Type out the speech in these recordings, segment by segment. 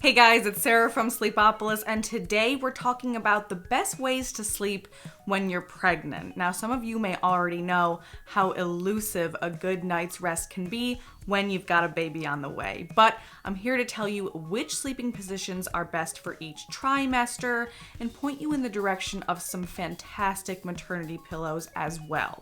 Hey guys, it's Sarah from Sleepopolis, and today we're talking about the best ways to sleep when you're pregnant. Now, some of you may already know how elusive a good night's rest can be when you've got a baby on the way, but I'm here to tell you which sleeping positions are best for each trimester and point you in the direction of some fantastic maternity pillows as well.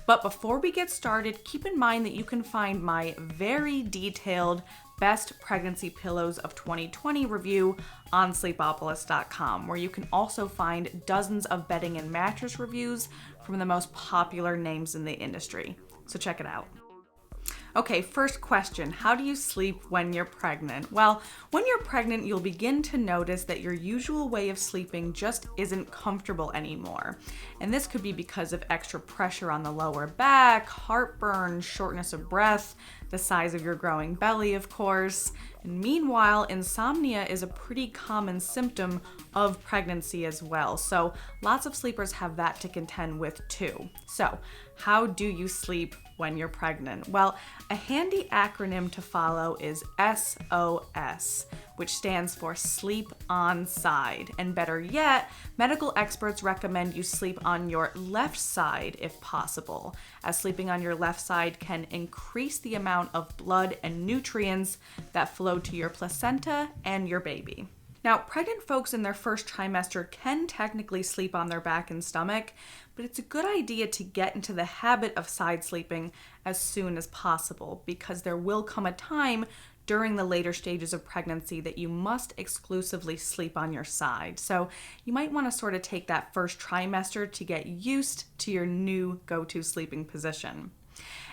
But before we get started, keep in mind that you can find my very detailed Best Pregnancy Pillows of 2020 review on sleepopolis.com, where you can also find dozens of bedding and mattress reviews from the most popular names in the industry. So check it out. Okay, first question, how do you sleep when you're pregnant? Well, when you're pregnant, you'll begin to notice that your usual way of sleeping just isn't comfortable anymore. And this could be because of extra pressure on the lower back, heartburn, shortness of breath, the size of your growing belly, of course. And meanwhile, insomnia is a pretty common symptom of pregnancy as well. So lots of sleepers have that to contend with too. So how do you sleep when you're pregnant? Well, a handy acronym to follow is SOS, which stands for Sleep On Side. And better yet, medical experts recommend you sleep on your left side if possible, as sleeping on your left side can increase the amount of blood and nutrients that flow to your placenta and your baby. Now, pregnant folks in their first trimester can technically sleep on their back and stomach, but it's a good idea to get into the habit of side sleeping as soon as possible, because there will come a time during the later stages of pregnancy that you must exclusively sleep on your side. So you might want to sort of take that first trimester to get used to your new go-to sleeping position.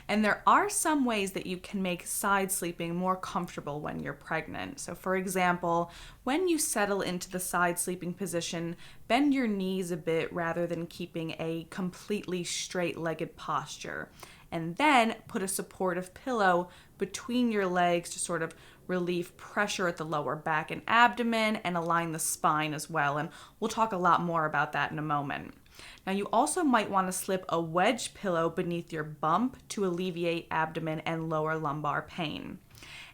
And there are some ways that you can make side sleeping more comfortable when you're pregnant. So for example, when you settle into the side sleeping position, bend your knees a bit rather than keeping a completely straight-legged posture. And then put a supportive pillow between your legs to sort of relieve pressure at the lower back and abdomen and align the spine as well. And we'll talk a lot more about that in a moment. Now, you also might want to slip a wedge pillow beneath your bump to alleviate abdomen and lower lumbar pain.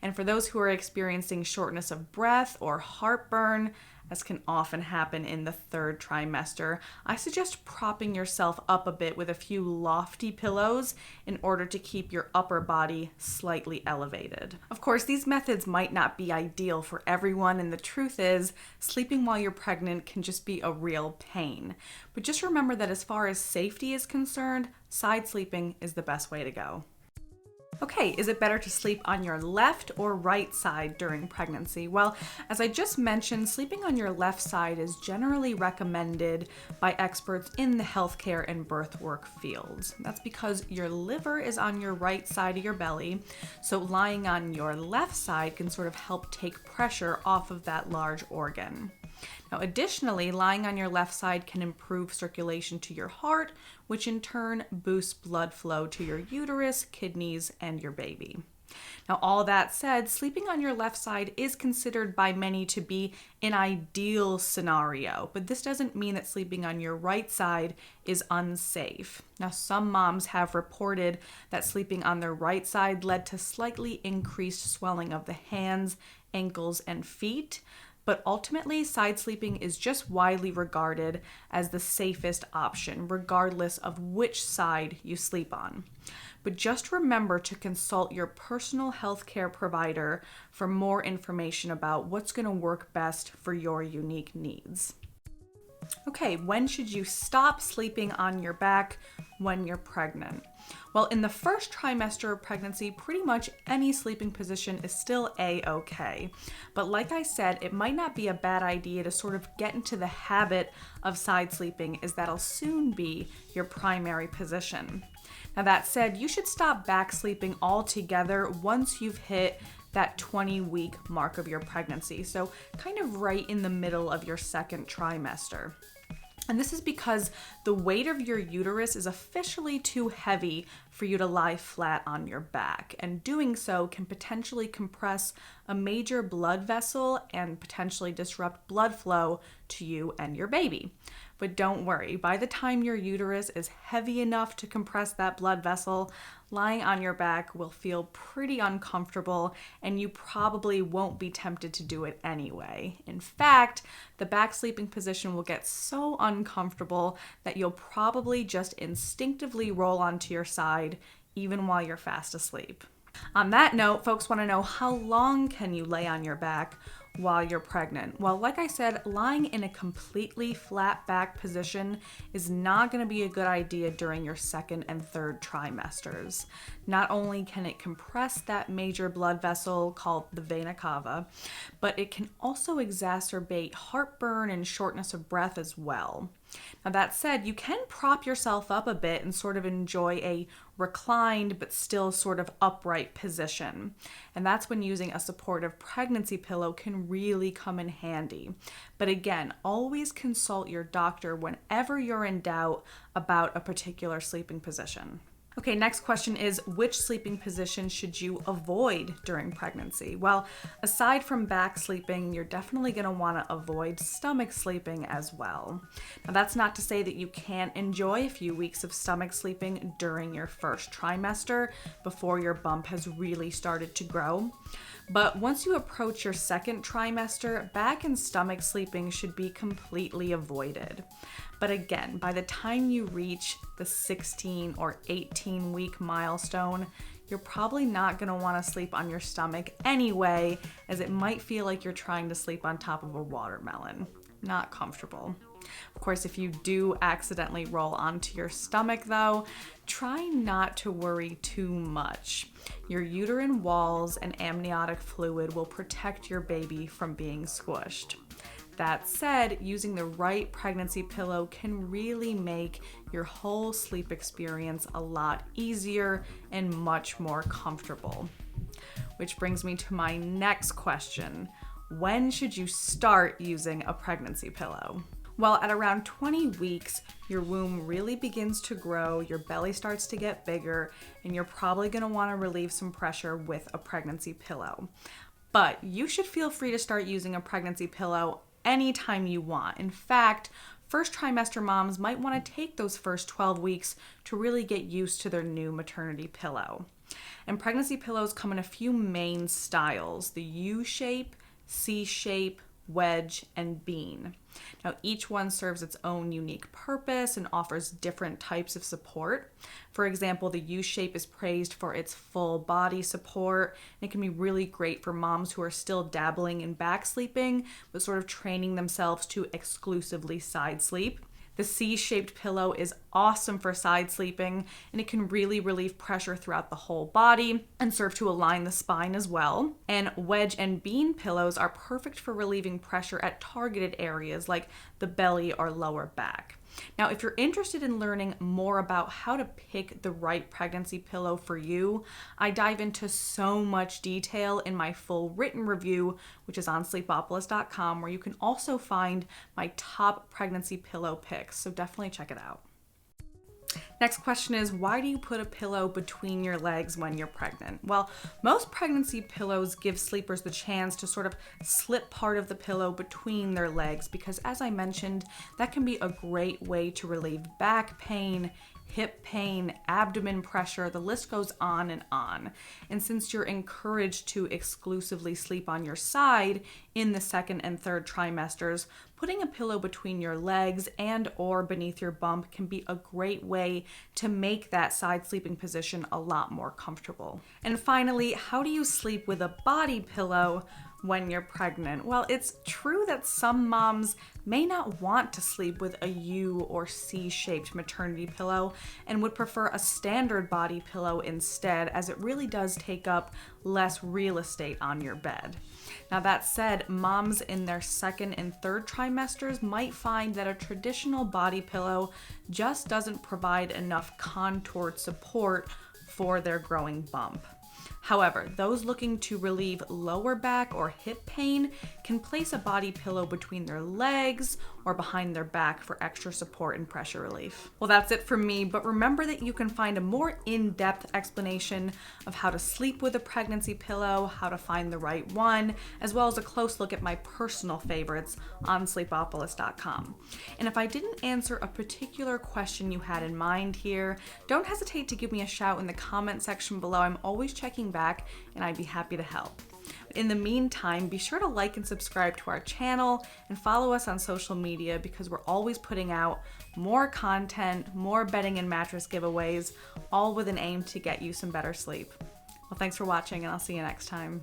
And for those who are experiencing shortness of breath or heartburn, as can often happen in the third trimester, I suggest propping yourself up a bit with a few lofty pillows in order to keep your upper body slightly elevated. Of course, these methods might not be ideal for everyone, and the truth is, sleeping while you're pregnant can just be a real pain. But just remember that as far as safety is concerned, side sleeping is the best way to go. Okay, is it better to sleep on your left or right side during pregnancy? Well, as I just mentioned, sleeping on your left side is generally recommended by experts in the healthcare and birth work fields. That's because your liver is on your right side of your belly, so lying on your left side can sort of help take pressure off of that large organ. Now, additionally, lying on your left side can improve circulation to your heart, which in turn boosts blood flow to your uterus, kidneys, and your baby. Now, all that said, sleeping on your left side is considered by many to be an ideal scenario, but this doesn't mean that sleeping on your right side is unsafe. Now, some moms have reported that sleeping on their right side led to slightly increased swelling of the hands, ankles, and feet. But ultimately, side sleeping is just widely regarded as the safest option, regardless of which side you sleep on. But just remember to consult your personal healthcare provider for more information about what's going to work best for your unique needs. Okay, when should you stop sleeping on your back when you're pregnant? Well, in the first trimester of pregnancy, pretty much any sleeping position is still a-okay. But like I said, it might not be a bad idea to sort of get into the habit of side sleeping, as that'll soon be your primary position. Now that said, you should stop back sleeping altogether once you've hit that 20-week mark of your pregnancy, so kind of right in the middle of your second trimester. And this is because the weight of your uterus is officially too heavy for you to lie flat on your back, and doing so can potentially compress a major blood vessel and potentially disrupt blood flow to you and your baby. But don't worry, by the time your uterus is heavy enough to compress that blood vessel, lying on your back will feel pretty uncomfortable and you probably won't be tempted to do it anyway. In fact, the back sleeping position will get so uncomfortable that you'll probably just instinctively roll onto your side even while you're fast asleep. On that note, folks want to know, how long can you lay on your back while you're pregnant? Well, like I said, lying in a completely flat back position is not going to be a good idea during your second and third trimesters. Not only can it compress that major blood vessel called the vena cava, but it can also exacerbate heartburn and shortness of breath as well. Now that said, you can prop yourself up a bit and sort of enjoy a reclined but still sort of upright position. And that's when using a supportive pregnancy pillow can really come in handy. But again, always consult your doctor whenever you're in doubt about a particular sleeping position. Okay, next question is, which sleeping position should you avoid during pregnancy? Well, aside from back sleeping, you're definitely going to want to avoid stomach sleeping as well. Now, that's not to say that you can't enjoy a few weeks of stomach sleeping during your first trimester before your bump has really started to grow. But once you approach your second trimester, back and stomach sleeping should be completely avoided. But again, by the time you reach the 16 or 18 week milestone, you're probably not going to want to sleep on your stomach anyway, as it might feel like you're trying to sleep on top of a watermelon. Not comfortable. Of course, if you do accidentally roll onto your stomach though, try not to worry too much. Your uterine walls and amniotic fluid will protect your baby from being squished. That said, using the right pregnancy pillow can really make your whole sleep experience a lot easier and much more comfortable. Which brings me to my next question. When should you start using a pregnancy pillow? Well, at around 20 weeks, your womb really begins to grow, your belly starts to get bigger, and you're probably going to want to relieve some pressure with a pregnancy pillow. But you should feel free to start using a pregnancy pillow anytime you want. In fact, first trimester moms might want to take those first 12 weeks to really get used to their new maternity pillow. And pregnancy pillows come in a few main styles: the U-shape, C-shape, wedge, and bean. Now, each one serves its own unique purpose and offers different types of support. For example, the U-shape is praised for its full body support. It can be really great for moms who are still dabbling in back sleeping, but sort of training themselves to exclusively side sleep. The C-shaped pillow is awesome for side sleeping, and it can really relieve pressure throughout the whole body and serve to align the spine as well. And wedge and bean pillows are perfect for relieving pressure at targeted areas like the belly or lower back. Now, if you're interested in learning more about how to pick the right pregnancy pillow for you, I dive into so much detail in my full written review, which is on sleepopolis.com, where you can also find my top pregnancy pillow picks. So definitely check it out. Next question is, why do you put a pillow between your legs when you're pregnant? Well, most pregnancy pillows give sleepers the chance to sort of slip part of the pillow between their legs because, as I mentioned, that can be a great way to relieve back pain, hip pain, abdomen pressure, the list goes on and on. And since you're encouraged to exclusively sleep on your side in the second and third trimesters, putting a pillow between your legs and or beneath your bump can be a great way to make that side sleeping position a lot more comfortable. And finally, how do you sleep with a body pillow when you're pregnant? Well, it's true that some moms may not want to sleep with a U or C-shaped maternity pillow and would prefer a standard body pillow instead, as it really does take up less real estate on your bed. Now, that said, moms in their second and third trimesters might find that a traditional body pillow just doesn't provide enough contoured support for their growing bump. However, those looking to relieve lower back or hip pain can place a body pillow between their legs or behind their back for extra support and pressure relief. Well, that's it from me, but remember that you can find a more in-depth explanation of how to sleep with a pregnancy pillow, how to find the right one, as well as a close look at my personal favorites on Sleepopolis.com. And if I didn't answer a particular question you had in mind here, don't hesitate to give me a shout in the comment section below. I'm always checking back and I'd be happy to help. In the meantime, be sure to like and subscribe to our channel and follow us on social media because we're always putting out more content, more bedding and mattress giveaways, all with an aim to get you some better sleep. Well, thanks for watching and I'll see you next time.